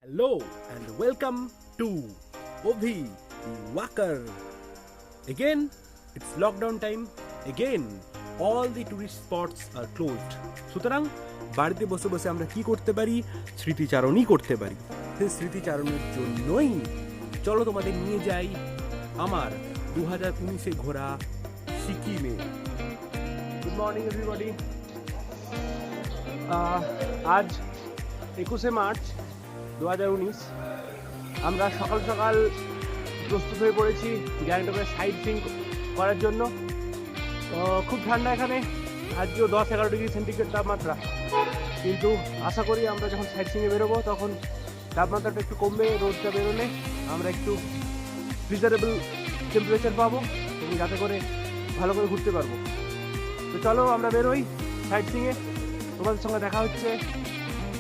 Hello and welcome to Ovi Walker. Again, it's lockdown time. Again, all the tourist spots are closed. সুতরাং বাড়িতে বসে বসে আমরা কি করতে পারি? স্মৃতিচারণই করতে পারি। সেই স্মৃতিচারণের জন্যই চলো তোমাদের নিয়ে যাই আমার 2019-এ ঘোরা সিকিমে। Good morning everybody. আজ 21শে মার্চ 2019 আমরা সকাল সকাল প্রস্তুত হয়ে পড়েছি গ্যাংটকের সাইট সিইং করার জন্য। খুব ঠান্ডা এখানে, আজকেও 10-11 ডিগ্রি সেন্টিগ্রেড তাপমাত্রা, কিন্তু আশা করি আমরা যখন সাইট সিইংয়ে বেরোবো তখন তাপমাত্রাটা একটু কমবে, রোদটা বেরোলে আমরা একটু প্রিজারেবল টেম্পারেচার পাবো এবং যাতে করে ভালো করে ঘুরতে পারবো। তো চলো আমরা বেরোই সাইট সিইংয়ে। তোমাদের সঙ্গে দেখা হচ্ছে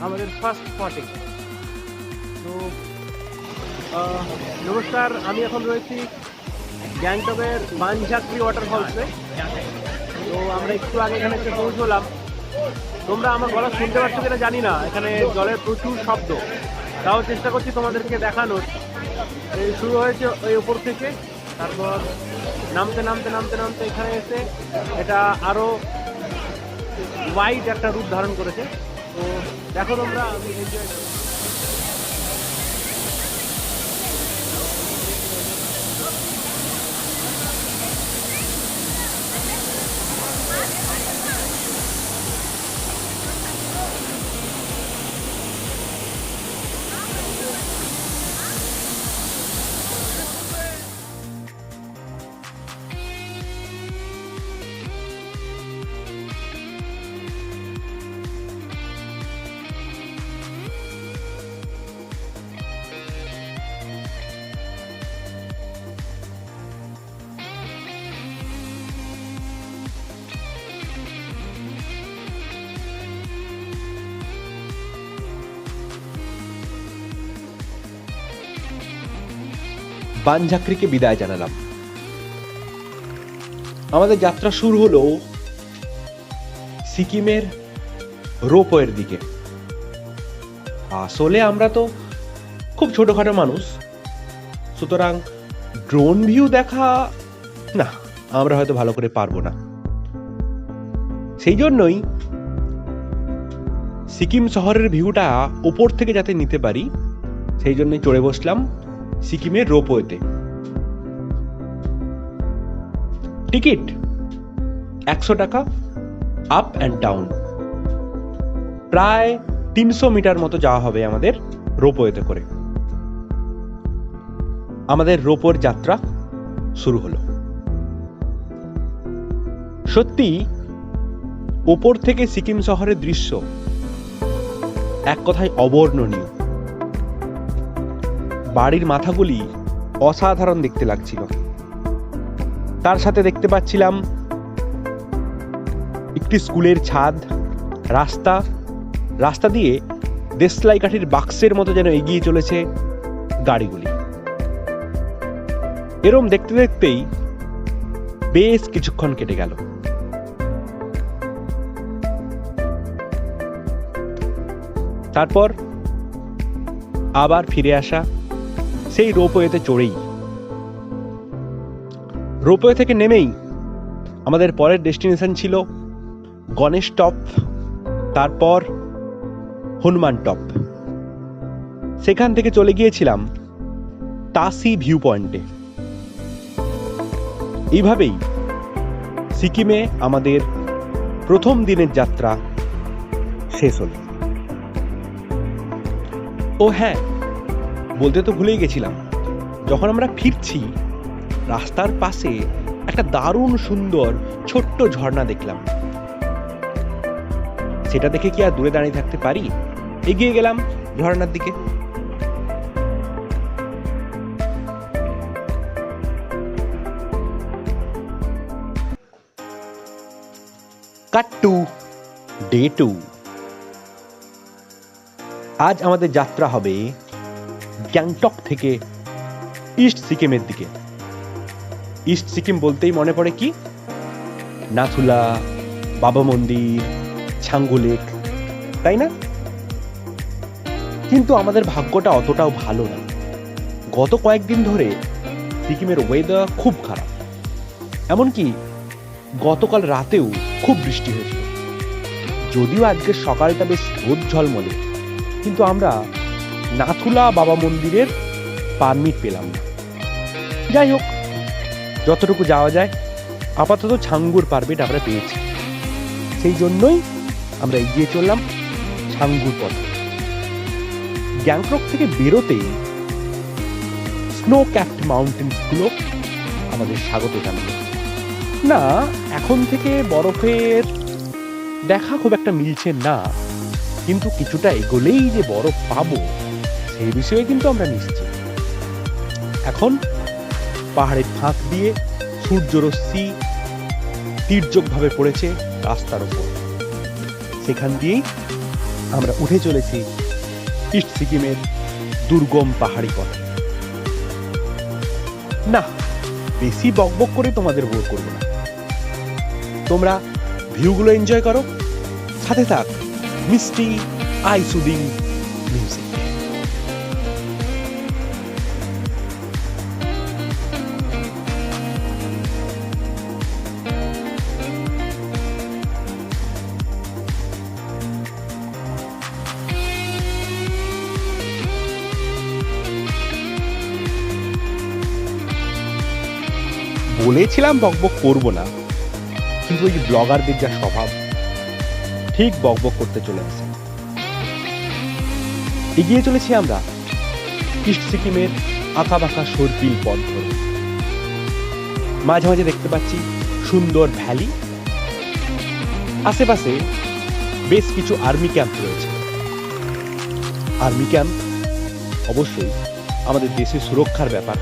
আমাদের ফার্স্ট স্পটে। তো নমস্কার, আমি এখন রয়েছি গ্যাংটকের বানঝাকরি ওয়াটারফলসে। তো আমরা একটু আগে এখানে এসে পৌঁছলাম। তোমরা আমার গলা শুনতে পাচ্ছ কিনা জানি না, এখানে জলের প্রচুর শব্দ, তাও চেষ্টা করছি তোমাদেরকে দেখানোর। এই শুরু হয়েছে ওই উপর থেকে, তারপর নামতে নামতে নামতে নামতে এখানে এসে এটা আরও ওয়াইড একটা রূপ ধারণ করেছে। তো দেখো তোমরা, আমি এনজয় করি। বানঝাকরিকে বিদায় জানালাম। আমাদের যাত্রা শুরু হলো সিকিমের রোপওয়ের দিকে। আসলে আমরা তো খুব ছোটখাটো মানুষ, সুতরাং ড্রোন ভিউ দেখা না, আমরা হয়তো ভালো করে পারবো না। সেই জন্যই সিকিম শহরের ভিউটা ওপর থেকে যাতে নিতে পারি, সেই জন্যই চড়ে বসলাম সিকিমের রোপওয়েতে। টিকিট 100 টাকা, আপ অ্যান্ড ডাউন। প্রায় 300 মিটার মতো যাওয়া হবে আমাদের রোপওয়েতে করে। আমাদের রোপওয়ের যাত্রা শুরু হলো। সত্যি ওপর থেকে সিকিম শহরের দৃশ্য এক কথায় অবর্ণনীয়। বাড়ির মাথাগুলি অসাধারণ দেখতে লাগছিল। তার সাথে দেখতে পাচ্ছিলাম একটি স্কুলের ছাদ, রাস্তা দিয়ে দেশলাই কাঠির বাক্সের মতো যেন এগিয়ে চলেছে গাড়িগুলি। এরম দেখতে দেখতেই বেশ কিছুক্ষণ কেটে গেল। তারপর আবার ফিরে আসা সেই রোপওয়েতে চড়েই। রোপওয়ে থেকে নেমেই আমাদের পরের ডেস্টিনেশন ছিল গণেশ টপ, তারপর হনুমান টপ। সেখান থেকে চলে গিয়েছিলাম তাসি ভিউ পয়েন্টে। এইভাবেই সিকিমে আমাদের প্রথম দিনের যাত্রা শেষ হল। ও হ্যাঁ, বলতে তো ভুলেই গেছিলাম, যখন আমরা ফিরছি রাস্তার পাশে একটা দারুণ সুন্দর ছোট্ট ঝর্ণা দেখলাম। সেটা দেখে কি আর দূরে দাঁড়িয়ে থাকতে পারি? এগিয়ে গেলাম ঝর্ণার দিকে। কাট টু ডে 2। আজ আমাদের যাত্রা হবে গ্যাংটক থেকে ইস্ট সিকিমের দিকে। ইস্ট সিকিম বলতেই মনে পড়ে কি? নাথুলা, বাবা মন্দির, ছাঙ্গু লেক, তাই না? কিন্তু আমাদের ভাগ্যটা অতটাও ভালো না। গত কয়েকদিন ধরে সিকিমের ওয়েদার খুব খারাপ। এমনকি গতকাল রাতেও খুব বৃষ্টি হয়েছিল। যদিও আজকের সকালটা বেশ রোদ ঝলমলে, কিন্তু আমরা নাথুলা বাবা মন্দিরের পারমিট পেলাম না। যাই হোক, যতটুকু যাওয়া যায়, আপাতত ছাঙ্গুর পারমিট আমরা পেয়েছি। সেই জন্যই আমরা এগিয়ে চললাম ছাঙ্গুর পথে। গ্যাংটক থেকে বেরোতেই স্নো ক্যাপড মাউন্টেন্সগুলো আমাদের স্বাগত জানালো। না, এখন থেকে বরফের দেখা খুব একটা মিলছে না, কিন্তু কিছুটা এগোলেই যে বরফ পাবো সেই বিষয়ে কিন্তু আমরা নিশ্চিত। এখন পাহাড়ের ফাঁক দিয়ে সূর্যরশ্মি তীর্যকভাবে পড়েছে রাস্তার উপর। সেখান দিয়েই আমরা উঠে চলেছি ইস্ট সিকিমের দুর্গম পাহাড়ি পথে। না, বেশি বকবক করে তোমাদের বোর করবো না। তোমরা ভিউগুলো এনজয় করো, সাথে থাক মিষ্টি আই সুদিং মিউজিক। বলেছিলাম বকবক করব না, কিন্তু ওই ব্লগারদের যা স্বভাব, ঠিক বকবক করতে চলে আসে। এগিয়ে চলেছি আমরা ইস্ট সিকিমের আঁকা বাঁকা সর্পিল পথ ধরে। মাঝে মাঝে দেখতে পাচ্ছি সুন্দর ভ্যালি, আশেপাশে বেশ কিছু আর্মি ক্যাম্প রয়েছে। আর্মি ক্যাম্প অবশ্যই আমাদের দেশের সুরক্ষার ব্যাপার,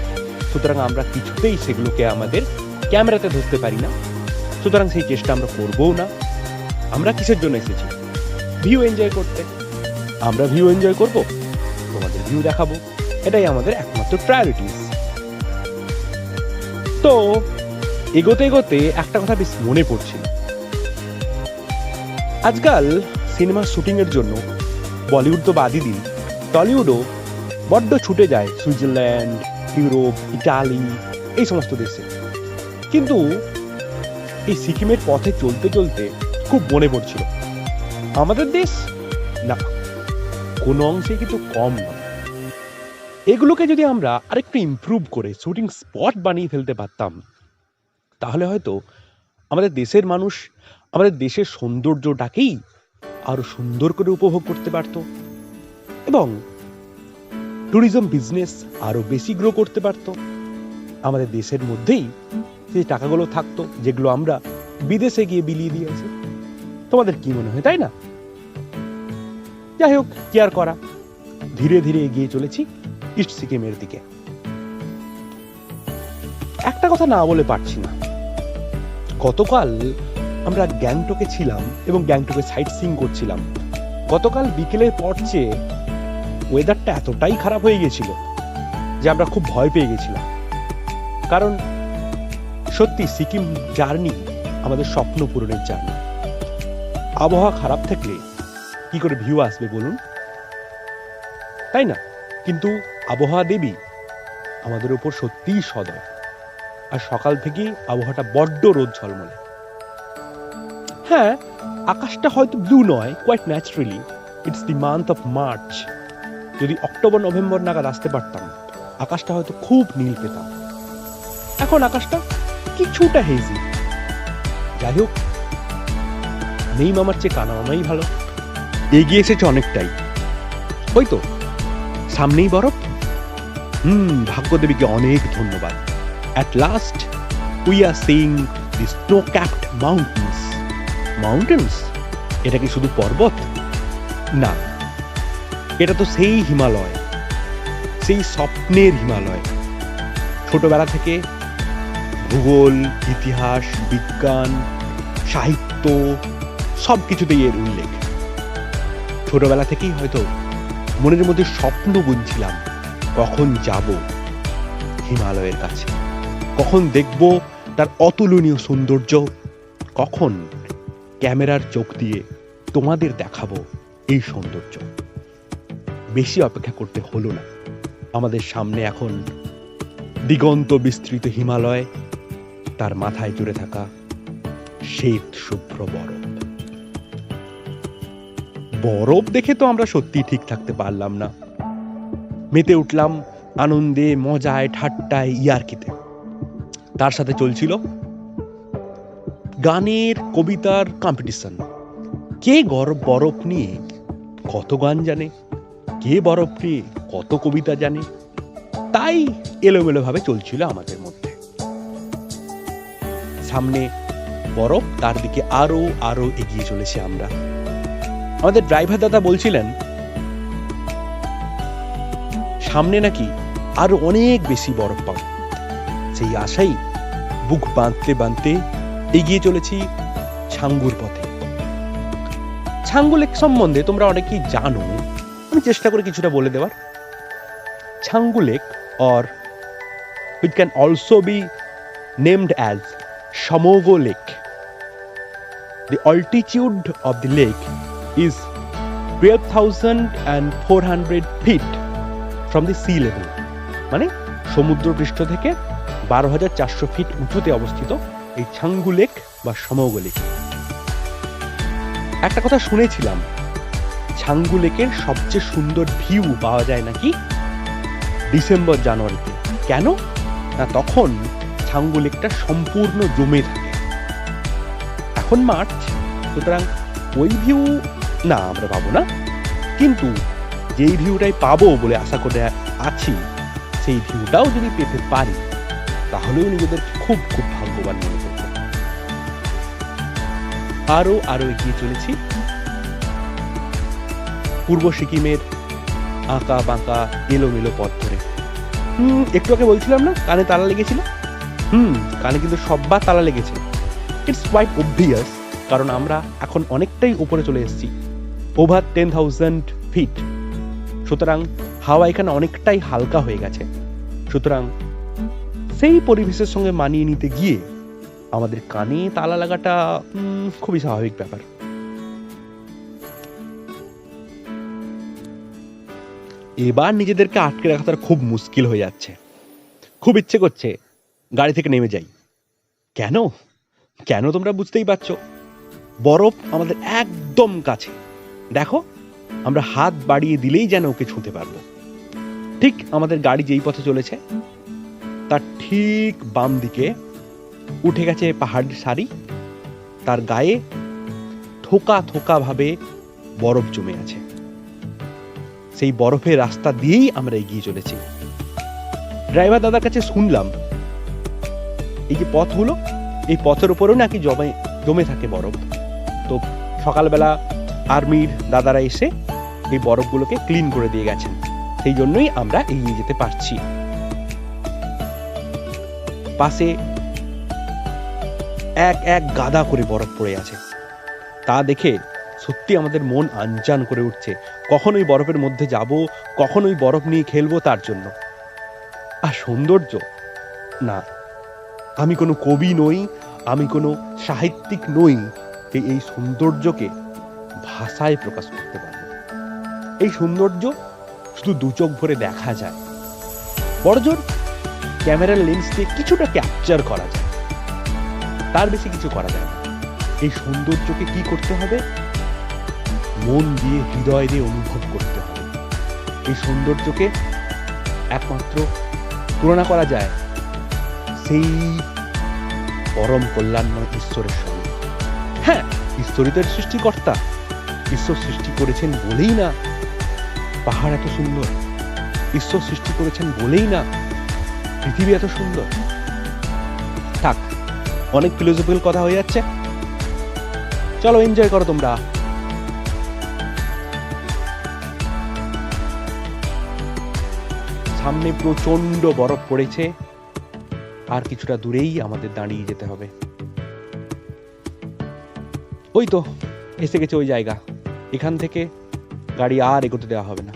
সুতরাং আমরা কিছুতেই সেগুলোকে আমাদের ক্যামেরাতে ধরতে পারি না, সুতরাং সেই চেষ্টা আমরা করবও না। আমরা কিসের জন্য এসেছি? ভিউ এনজয় করতে। আমরা ভিউ এনজয় করব, তোমাদের ভিউ দেখাবো, এটাই আমাদের একমাত্র প্রায়োরিটিস। তো এগোতে এগোতে একটা কথা বেশ মনে পড়ছিল। আজকাল সিনেমার শুটিং এর জন্য বলিউড তো বাদই দিন, টলিউডও বড্ড ছুটে যায় সুইজারল্যান্ড, ইউরোপ, ইটালি, এই সমস্ত দেশে। কিন্তু এই সিকিমের পথে চলতে চলতে খুব মনে পড়ছিল আমাদের দেশ না, কোনো অংশে কিন্তু কম নয়। এগুলোকে যদি আমরা আরেকটু ইমপ্রুভ করে শুটিং স্পট বানিয়ে ফেলতে পারতাম, তাহলে হয়তো আমাদের দেশের মানুষ আমাদের দেশের সৌন্দর্যটাকেই আরো সুন্দর করে উপভোগ করতে পারত, এবং ট্যুরিজম বিজনেস আরো বেশি গ্রো করতে পারত। আমাদের দেশের মধ্যেই সেই টাকাগুলো থাকতো যেগুলো আমরা বিদেশে গিয়ে বিলিয়ে দিয়েছি। তোমাদের কি মনে হয়, তাই না? যাই হোক, কি আর করা, ধীরে ধীরে এগিয়ে চলেছি ইস্ট সিকিমের দিকে। একটা কথা না বলে পারছি না, গতকাল আমরা গ্যাংটকে ছিলাম এবং গ্যাংটকে সাইট সিইং করছিলাম। গতকাল বিকেলের পর চেয়ে ওয়েদারটা এতটাই খারাপ হয়ে গেছিল যে আমরা খুব ভয় পেয়ে গেছিলাম। কারণ সত্যি সিকিম জার্নি আমাদের স্বপ্ন পূরণের জার্নি। আবহাওয়া খারাপ থাকলে কি করে ভিউ আসবে বলুন, তাই না? কিন্তু আবহাওয়া দেবী আমাদের উপর সত্যিই সদয়, আর সকাল থেকেই আবহাওয়াটা বড্ড রোদ ঝলমলে। হ্যাঁ, আকাশটা হয়তো ব্লু নয়, quite naturally it's the month of March. যদি অক্টোবর নভেম্বর নাগাদ আসতে পারতাম, আকাশটা হয়তো খুব নীল পেতাম। এখন আকাশটা কিছুটা হেজি। যাই হোক, নেই মামার চেয়ে কানা মামাই ভালো। এগিয়ে এসেছে অনেকটাই, ওই তো সামনেই বরফ। ভাগ্যদেবীকে অনেক ধন্যবাদ। At last we are seeing the snow-capped mountains. Mountains? এটা কি শুধু পর্বত? না, এটা তো সেই হিমালয়, সেই স্বপ্নের হিমালয়। ছোটবেলা থেকে ভূগোল, ইতিহাস, বিজ্ঞান, সাহিত্য সবকিছুতেই এর উল্লেখ। ছোটবেলা থেকেই হয়তো মনের মধ্যে স্বপ্ন বুনছিলাম, কখন যাব হিমালয়ের কাছে, কখন দেখব তার অতুলনীয় সৌন্দর্য, কখন ক্যামেরার চোখ দিয়ে তোমাদের দেখাবো এই সৌন্দর্য। বেশি অপেক্ষা করতে হলো না। আমাদের সামনে এখন দিগন্ত বিস্তৃত হিমালয়, তার মাথায় জুড়ে থাকা শ্বেত শুভ্র বরফ। বরফ দেখে তো আমরা সত্যি ঠিক থাকতে পারলাম না। মেতে উঠলাম আনন্দে, মজায়, ঠাট্টায়, ইয়ার্কিতে। তার সাথে চলছিল গানের, কবিতার কম্পিটিশন। কে বরফ নিয়ে কত গান জানে, কে বরফ নিয়ে কত কবিতা জানে, তাই এলোমেলো ভাবে চলছিল আমাদের মধ্যে। সামনে বরফ, তার দিকে আরো আরো এগিয়ে চলেছি আমরা। আমাদের ড্রাইভার দাদা বলছিলেন সামনে নাকি আরো অনেক বেশি বরফ পাবো। সেই আশাই বুক বাঁধতে বাঁধতে এগিয়ে চলেছি ছাঙ্গুর পথে। ছাঙ্গু লেক সম্বন্ধে তোমরা অনেকেই জানো, আমি চেষ্টা করি কিছুটা বলে দেওয়ার। Changu lake, or it can also be named as Shamogo Lake. The altitude of the lake is 12,400 feet from the sea level. মানে সমুদ্রপৃষ্ঠ থেকে 12,400 ফিট উঁচুতে অবস্থিত এই ছাঙ্গু লেক বা সমগো লেক। একটা কথা শুনেছিলাম, ছাঙ্গু লেকের সবচেয়ে সুন্দর ভিউ পাওয়া যায় নাকি ডিসেম্বর জানুয়ারিতে। কেন না, তখন ছাঙ্গু লেকটা সম্পূর্ণ জমে থাকে। এখন মার্চ, সুতরাং ওই ভিউ না আমরা পাবো না, কিন্তু যেই ভিউটাই পাবো বলে আশা করে আছি, সেই ভিউটাও যদি পেতে পারি তাহলেও নিজেদের খুব খুব ভাগ্যবান মনে করব। আরো আরো এগিয়ে চলেছি পূর্ব সিকিমের আঁকা বাঁকা এলোমেলো পথ ধরে। একটু আগে বলছিলাম না কানে তালা লেগেছিল। কানে কিন্তু সববার তালা লেগেছে। ইটস কোয়াইট অবভিয়াস, কারণ আমরা এখন অনেকটাই উপরে চলে এসেছি, ওভার 10,000 ফিট। সুতরাং হাওয়া এখানে অনেকটাই হালকা হয়ে গেছে। সুতরাং সেই পরিবেশের সঙ্গে মানিয়ে নিতে গিয়ে আমাদের কানে তালা লাগাটা খুবই স্বাভাবিক ব্যাপার। এবার নিজেদেরকে আটকে রাখাটা খুব মুশকিল হয়ে যাচ্ছে। খুব ইচ্ছে করছে গাড়ি থেকে নেমে যাই। কেন কেন তোমরা বুঝতেই পারছো, বরফ আমাদের একদম কাছে। দেখো, আমরা হাত বাড়িয়ে দিলেই যেন ওকে ছুঁতে পারবো। ঠিক আমাদের গাড়ি যেই পথে চলেছে তার ঠিক বাম দিকে উঠে গেছে পাহাড়ের সারি, তার গায়ে থোকা থোকা ভাবে বরফ জমে আছে। সেই বরফের রাস্তা দিয়েই আমরা এগিয়ে চলেছি। ড্রাইভার দাদার কাছে শুনলাম এই যে পথগুলো, এই পথের উপরেও নাকি জমে থাকে বরফ। তো সকালবেলা আর্মির দাদারা এসে এই বরফগুলোকে ক্লিন করে দিয়ে গেছেন, সেই জন্যই আমরা এগিয়ে যেতে পারছি। পাশে এক এক গাদা করে বরফ পড়ে আছে, তা দেখে সত্যি আমাদের মন আনজান করে উঠছে। কখন ওই বরফের মধ্যে যাব, কখন ওই বরফ নিয়ে খেলবো তার জন্য। আর সৌন্দর্য, না আমি কোনো কবি নই, আমি কোনো সাহিত্যিক নই, এই সৌন্দর্যকে ভাষায় প্রকাশ করতে পারবো। এই সৌন্দর্য শুধু দু চোখ ভরে দেখা যায়, বড়জোর ক্যামেরার লেন্স দিয়ে কিছুটা ক্যাপচার করা যায়, তার বেশি কিছু করা যায় না। এই সৌন্দর্যকে কি করতে হবে? মন দিয়ে, হৃদয় দিয়ে অনুভব করতে হবে। এই সৌন্দর্যকে একমাত্র তুলনা করা যায় সেই পরম কল্যাণময় ঈশ্বরের সঙ্গে। হ্যাঁ, ঈশ্বরই তো সৃষ্টিকর্তা, ঈশ্বর সৃষ্টি করেছেন বলেই না পাহাড় এত সুন্দর, ঈশ্বর সৃষ্টি করেছেন বলেই না পৃথিবী এত সুন্দর। থাক, অনেক ফিলোসফিক্যাল কথা হয়ে যাচ্ছে, চলো এনজয় করো তোমরা। সামনে প্রচন্ড বরফ পড়েছে, আর কিছুটা দূরেই আমাদের দাঁড়িয়ে যেতে হবে। ওই তো এসে গেছে ওই জায়গা, এখান থেকে গাড়ি আর এগোতে দেওয়া হবে না।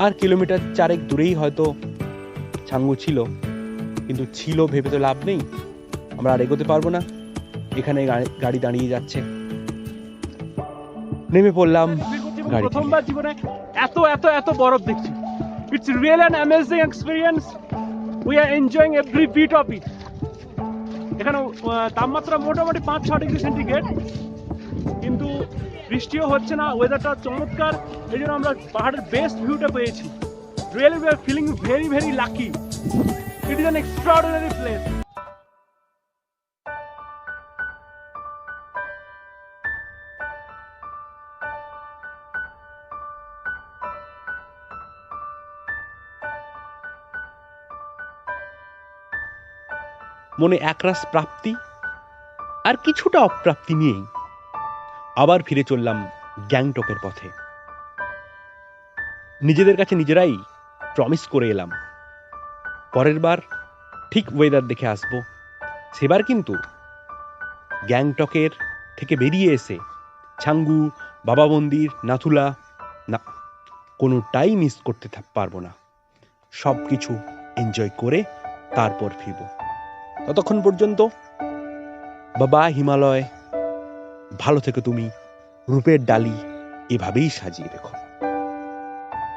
আর কিলোমিটার 4 দূরেই হয়তো ছাঙ্গু ছিল, কিন্তু ছিল ভেবে তো লাভ নেই, আমরা আর এগোতে পারবো না। এখানে গাড়ি দাঁড়িয়ে যাচ্ছে, নেমে পড়লাম এবং গাড়ি থেকে। প্রথমবার জীবনে এত এত এত বরফ দেখছি। It's really an amazing experience. We are enjoying every bit of it. এখানে তাপমাত্রা মোটামুটি 5-6 ডিগ্রি সেন্টিগ্রেড, কিন্তু বৃষ্টিও হচ্ছে না, ওয়েদারটা চমৎকার। এই জন্য আমরা পাহাড়ের বেস্ট ভিউটা পেয়েছি। Really we are feeling very very lucky. It is an extraordinary place. মনে একরাশ প্রাপ্তি আর কিছুটা অপ্রাপ্তি নিয়েই আবার ফিরে চললাম গ্যাংটকের পথে। নিজেদের কাছে নিজেরাই প্রমিস করে এলাম, পরের বার ঠিক ওয়েদার দেখে আসবো। সেবার কিন্তু গ্যাংটকের থেকে বেরিয়ে এসে ছাঙ্গু, বাবা মন্দির, নাথুলা না, কোনোটাই মিস করতে পারবো না। সব কিছু এনজয় করে তারপর ফিরব। ততক্ষণ পর্যন্ত বাবা হিমালয়, ভালো থেকো তুমি, রূপের ডালি এভাবেই সাজিয়ে রেখো।